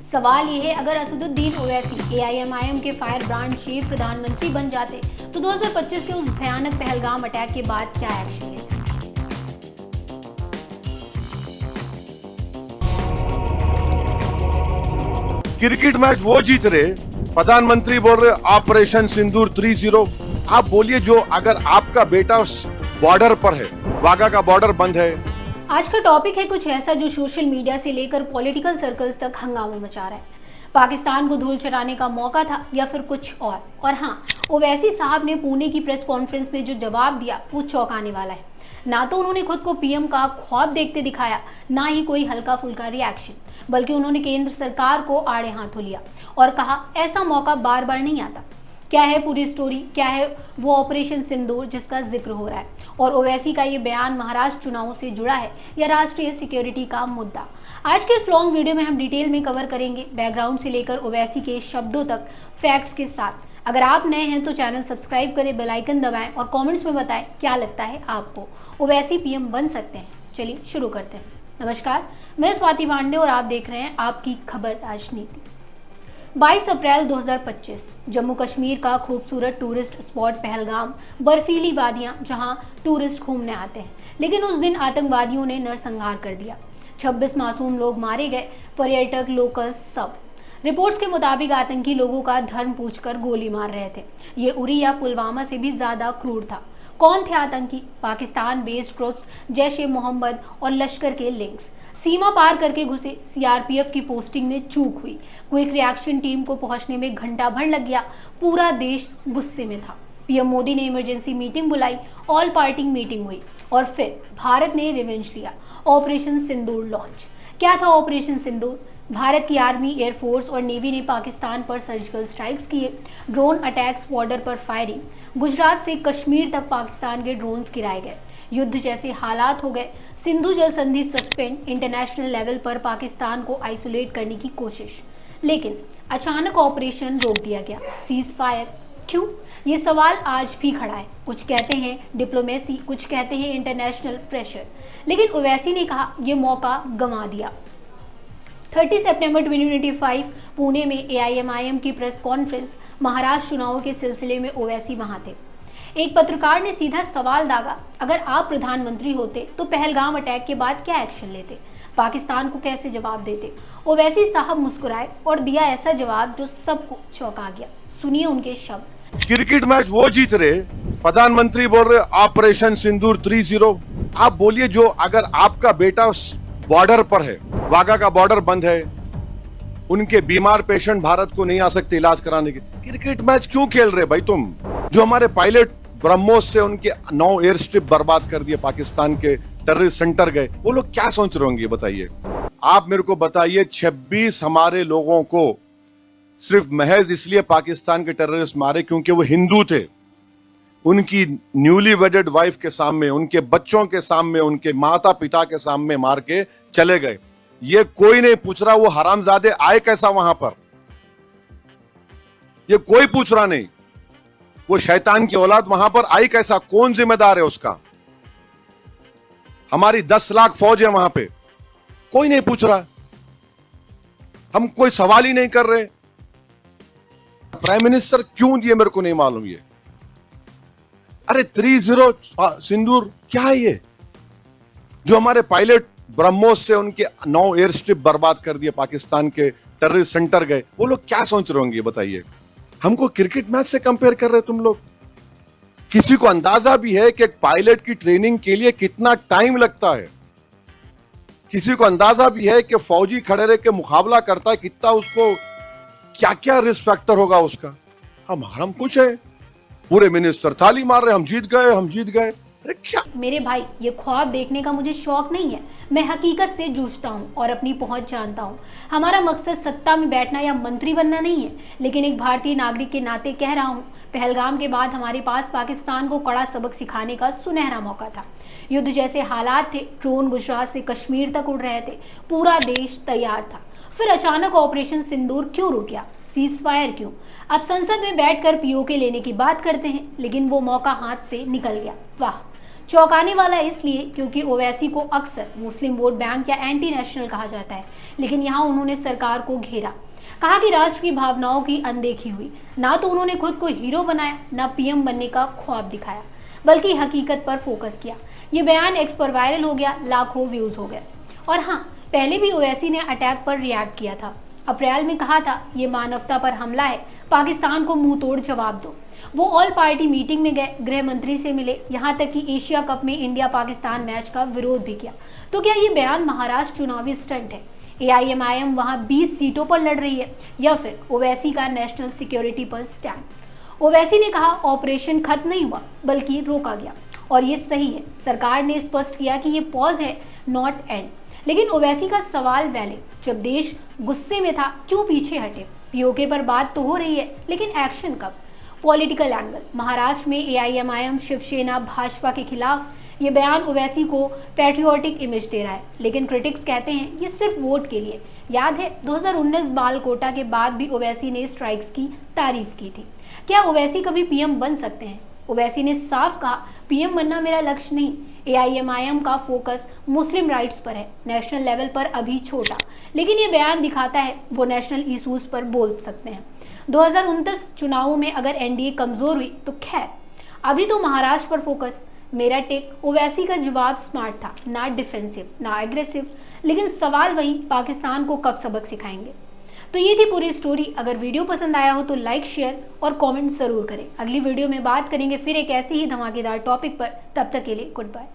सवाल ये है, अगर असदुद्दीन ओवैसी एआईएमआईएम के फायर ब्रांड चीफ प्रधानमंत्री बन जाते तो 2025 के उस भयानक पहलगाम अटैक के बाद क्या एक्शन लेते? क्रिकेट मैच वो जीत रहे, प्रधानमंत्री बोल रहे ऑपरेशन सिंदूर 3-0। आप बोलिए, जो अगर आपका बेटा बॉर्डर पर है, वाघा का बॉर्डर बंद है। आज का टॉपिक है कुछ ऐसा जो सोशल मीडिया से लेकर पॉलिटिकल सर्कल्स तक हंगामा मचा रहा है। पाकिस्तान को धूल चटाने का मौका था या फिर कुछ और हाँ, ओवैसी साहब ने पुणे की प्रेस कॉन्फ्रेंस में जो जवाब दिया वो चौंकाने वाला है। ना तो उन्होंने खुद को पीएम का ख्वाब देखते दिखाया, ना ही कोई हल्का फुल्का रिएक्शन, बल्कि उन्होंने केंद्र सरकार को आड़े हाथों लिया और कहा ऐसा मौका बार बार नहीं आता। क्या है पूरी स्टोरी, क्या है वो ऑपरेशन सिंदूर जिसका जिक्र हो रहा है, और ओवैसी का ये बयान महाराष्ट्र चुनावों से जुड़ा है या राष्ट्रीय सिक्योरिटी का मुद्दा? आज के इस लॉन्ग वीडियो में हम डिटेल में कवर करेंगे, बैकग्राउंड से लेकर ओवैसी के शब्दों तक, फैक्ट्स के साथ। अगर आप नए हैं तो चैनल सब्सक्राइब करें, बेल आइकन दबाएं और कमेंट्स में बताएं क्या लगता है आपको, ओवैसी पीएम बन सकते हैं। चलिए शुरू करते हैं। नमस्कार, मैं स्वाति पांडे और आप देख रहे हैं आपकी खबर राजनीति। 22 अप्रैल 2025 जम्मू कश्मीर का खूबसूरत टूरिस्ट स्पॉट पहलगाम, बर्फीली वादियां जहां टूरिस्ट घूमने आते हैं, लेकिन उस दिन आतंकवादियों ने नरसंहार कर दिया। 26 मासूम लोग मारे गए, पर्यटक, लोकल सब। रिपोर्ट्स के मुताबिक आतंकी लोगों का धर्म पूछकर गोली मार रहे थे। ये उरी या पुलवामा से भी ज्यादा क्रूर था। कौन थे आतंकी? पाकिस्तान बेस्ड ग्रुप्स, जैश ए मोहम्मद और लश्कर के लिंक्स। सीमा पार करके घुसे, सीआरपीएफ की पोस्टिंग में चूक हुई, क्विक रिएक्शन टीम को पहुंचने में घंटा भर लग गया, पूरा देश गुस्से में था। पीएम मोदी ने इमरजेंसी मीटिंग बुलाई, ऑल पार्टी मीटिंग हुई और फिर भारत ने रिवेंज लिया। ऑपरेशन सिंदूर लॉन्च। क्या था ऑपरेशन सिंदूर? भारत की आर्मी, एयरफोर्स और नेवी ने पाकिस्तान पर सर्जिकल स्ट्राइक्स किए, ड्रोन अटैक्स, बॉर्डर पर फायरिंग। गुजरात से कश्मीर तक पाकिस्तान के ड्रोन्स गिराए गए। युद्ध जैसे हालात हो गए। सिंधु जल संधि सस्पेंड, इंटरनेशनल लेवल पर पाकिस्तान को आइसोलेट करने की कोशिश, लेकिन अचानक ऑपरेशन रोक दिया गया। सीज फायर क्यों? ये सवाल आज भी खड़ा है। कुछ कहते हैं डिप्लोमेसी, कुछ कहते हैं इंटरनेशनल प्रेशर, लेकिन ओवैसी ने कहा यह मौका गंवा दिया। 30 सितंबर 2025 पुणे में एआईएमआईएम की प्रेस कॉन्फ्रेंस, महाराष्ट्र चुनावों के सिलसिले में ओवैसी वहां थे। एक पत्रकार ने सीधा सवाल दागा, अगर आप प्रधानमंत्री होते तो पहलगाम अटैक के बाद क्या एक्शन लेते, पाकिस्तान को कैसे जवाब देते? ओवैसी साहब मुस्कुराए और दिया ऐसा जवाब जो सबको चौंका गया। सुनिए उनके शब्द। क्रिकेट मैच वो जीत रहे, प्रधानमंत्री बोल रहे ऑपरेशन सिंदूर 3-0। आप बोलिए, जो अगर आपका बेटा बॉर्डर पर है, वाघा का बॉर्डर बंद है, उनके बीमार पेशेंट भारत को नहीं आ सकते इलाज कराने के, क्रिकेट मैच क्यों खेल रहे भाई तुम? जो हमारे पायलट ब्रह्मोस से उनके 9 एयर स्ट्रिप बर्बाद कर दिए, पाकिस्तान के टेररिस्ट सेंटर गए, वो लोग क्या सोच रहे होंगे बताइए? आप मेरे को बताइए, 26 हमारे लोगों को सिर्फ महज इसलिए पाकिस्तान के टेररिस्ट मारे क्योंकि वो हिंदू थे। उनकी न्यूली वेडेड वाइफ के सामने, उनके बच्चों के सामने, उनके माता पिता के सामने मार के चले गए। ये कोई नहीं पूछ रहा वो हरामजादे आए कैसा वहां पर, ये कोई पूछ रहा नहीं। वो शैतान की औलाद वहां पर आई कैसा, कौन जिम्मेदार है उसका? हमारी 10 लाख फौज है वहां पे, कोई नहीं पूछ रहा। हम कोई सवाल ही नहीं कर रहे। प्राइम मिनिस्टर क्यों दिए मेरे को नहीं मालूम। ये अरे 3-0 सिंदूर क्या है ये? जो हमारे पायलट ब्रह्मोस से उनके 9 एयर स्ट्रिप बर्बाद कर दिए, पाकिस्तान के टेररिस्ट सेंटर गए, वो लोग क्या सोच रहे होंगे बताइए? हमको क्रिकेट मैच से कंपेयर कर रहे तुम लोग? किसी को अंदाजा भी है कि एक पायलट की ट्रेनिंग के लिए कितना टाइम लगता है? किसी को अंदाजा भी है कि फौजी खड़े रह के मुकाबला करता है, कितना उसको क्या क्या रिस्क फैक्टर होगा उसका? हम कुछ है, पूरे मिनिस्टर ताली मार रहे, हम जीत गए, हम जीत गए। अरे क्या मेरे भाई, ये ख्वाब देखने का मुझे शौक नहीं है। मैं हकीकत से जूझता हूँ और अपनी पहुंच जानता हूँ। हमारा मकसद सत्ता में बैठना या मंत्री बनना नहीं है, लेकिन एक भारतीय नागरिक के नाते कह रहा हूँ, पहलगाम के बाद हमारे पास पाकिस्तान को कड़ा सबक सिखाने का सुनहरा मौका था। युद्ध जैसे हालात थे, ड्रोन गुजरात से कश्मीर तक उड़ रहे थे, पूरा देश तैयार था। फिर अचानक ऑपरेशन सिंदूर क्यों रुक गया? सीज फायर क्यों? अब संसद में बैठकर पीओके लेने की बात करते हैं, लेकिन वो मौका हाथ से निकल गया। वाह, चौंकाने वाला इसलिए क्योंकि ओवैसी को अक्सर मुस्लिम वोट बैंक या एंटी नेशनल कहा जाता है, लेकिन यहाँ उन्होंने सरकार को घेरा, कहा कि राष्ट्र की भावनाओं की अनदेखी हुई। ना तो उन्होंने खुद को हीरो बनाया, ना पीएम बनने का ख्वाब दिखाया, बल्कि हकीकत पर फोकस किया। ये बयान एक्स पर वायरल हो गया, लाखों व्यूज हो गए। और हाँ, पहले भी ओवैसी ने अटैक पर रिएक्ट किया था। अप्रैल में कहा था, ये मानवता पर हमला है, पाकिस्तान को मुंह तोड़ जवाब दो। वो ऑल पार्टी मीटिंग में गए, गृह मंत्री से मिले, यहाँ तक कि एशिया कप में इंडिया पाकिस्तान मैच का विरोध भी किया। तो क्या ये बयान महाराष्ट्र चुनावी स्टंट है? AIMIM वहां 20 सीटों पर लड़ रही है, या फिर ओवैसी का नेशनल सिक्योरिटी पर स्टैंड? ओवैसी ने कहा, ऑपरेशन खत्म नहीं हुआ बल्कि रोका गया, और ये सही है। सरकार ने स्पष्ट किया कि ये पॉज है, नॉट एंड। लेकिन ओवैसी का सवाल वैलिड, जब देश गुस्से में था क्यों पीछे हटे? POK पर बात तो हो रही है, लेकिन एक्शन कब? पॉलिटिकल एंगल, महाराष्ट्र में AIMIM शिवसेना भाजपा के खिलाफ ये बयान ओवैसी को पैट्रियोटिक इमेज दे रहा है, लेकिन क्रिटिक्स कहते हैं ये सिर्फ वोट के लिए। याद है 2019 बाल कोटा के बाद भी ओवैसी ने स्ट्राइक्स की तारीफ की थी। क्या ओवैसी कभी पीएम बन सकते हैं? ओवैसी ने साफ कहा, पीएम बनना मेरा लक्ष्य नहीं। AIMIM का फोकस मुस्लिम राइट्स पर है, नेशनल लेवल पर अभी छोटा, लेकिन ये बयान दिखाता है वो नेशनल इश्यूज पर बोल सकते हैं। 2029 चुनावों में अगर NDA कमजोर हुई तो खैर, अभी तो महाराष्ट्र पर फोकस। मेरा टेक, ओवैसी का जवाब स्मार्ट था, ना डिफेंसिव ना एग्रेसिव, लेकिन सवाल वही, पाकिस्तान को कब सबक सिखाएंगे? तो ये थी पूरी स्टोरी। अगर वीडियो पसंद आया हो तो लाइक, शेयर और कमेंट जरूर करें। अगली वीडियो में बात करेंगे फिर एक ऐसी ही धमाकेदार टॉपिक पर। तब तक के लिए गुड बाय।